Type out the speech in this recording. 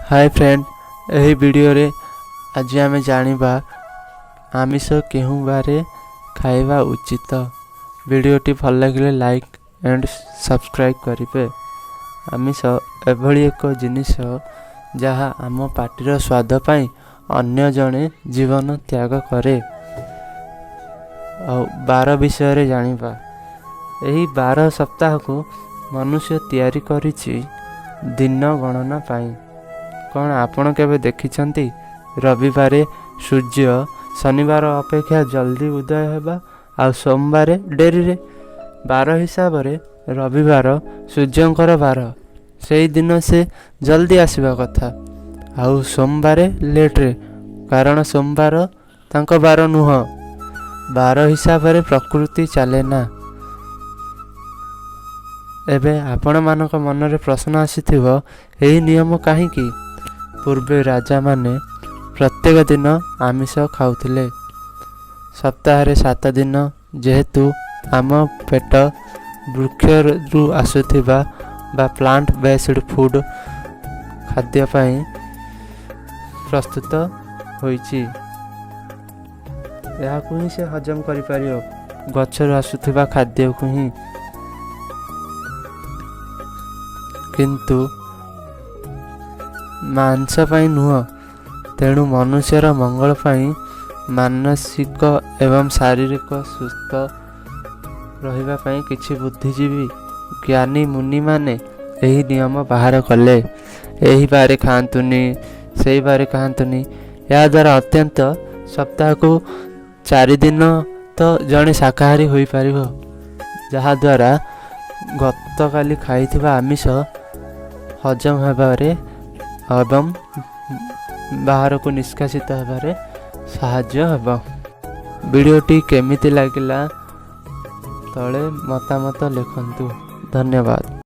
Hi friend, यही video रे आज आम जानिबा आमिष केहू बारे खाइबा उचित। वीडियोटी भल लगे लाइक एंड सब्सक्राइब करेंगे। आमिष एभली एक जिनिस जहाँ आम पाटिर स्वाद पाई अन्य जने जीवन त्याग करे। बार विषय रे जानिबा यही 12 सप्ताह को मनुष्य तैयारी करिछि दिन गणना पाई। कौन आपण केबे देखिछंती रविवार सूर्य शनिवार अपेक्षा जल्दी उदय हेबा आ सोमवार डेरी रे? बार हिसाब रे रविवार सूर्यंकर बार, से दिन से जल्दी आसवा कथा। आउ सोमवार लेट रे, कारण सोमवार तांको बार नुह। बार हिसाब रे प्रकृति चले ना। एबे आपण मानक मन रे प्रश्न आसीथिबो, एही नियम काहीकि? पूर्वे राजा माने प्रत्येक दिन आमिष खाउथिले। सप्ताह रे 7 दिन जेहेतु आम पेट वृक्ष आसुथिबा बा प्लांट बेस्ड फूड खाद्य पाई प्रस्तुत होईची। याकु ही से हजम करि पारियो, गछर आसुथिबा खाद्य को ही। किंतु मांस पाई नुह। तेणु मनुष्यर मंगल पाई मानसिक एवं शारीरिक सुस्थ रहिबा पाई किछि बुद्धिजीवी ज्ञानी मुनि माने एही नियम बाहर कले। एही बारे खांतुनी, सेही बारे खांतुनी। या द्वारा अत्यंत सप्ताह को 4 दिन तो जने शाकाहारी होई पारिबो, जहा द्वारा गत काली खाइथिबा आमिष हजम हेबारे एवं बाहर को निष्कासित हेबारे साहाय्य हेबा। वीडियोटी केमिति लागिला तले मतामत लिखंतु। धन्यवाद।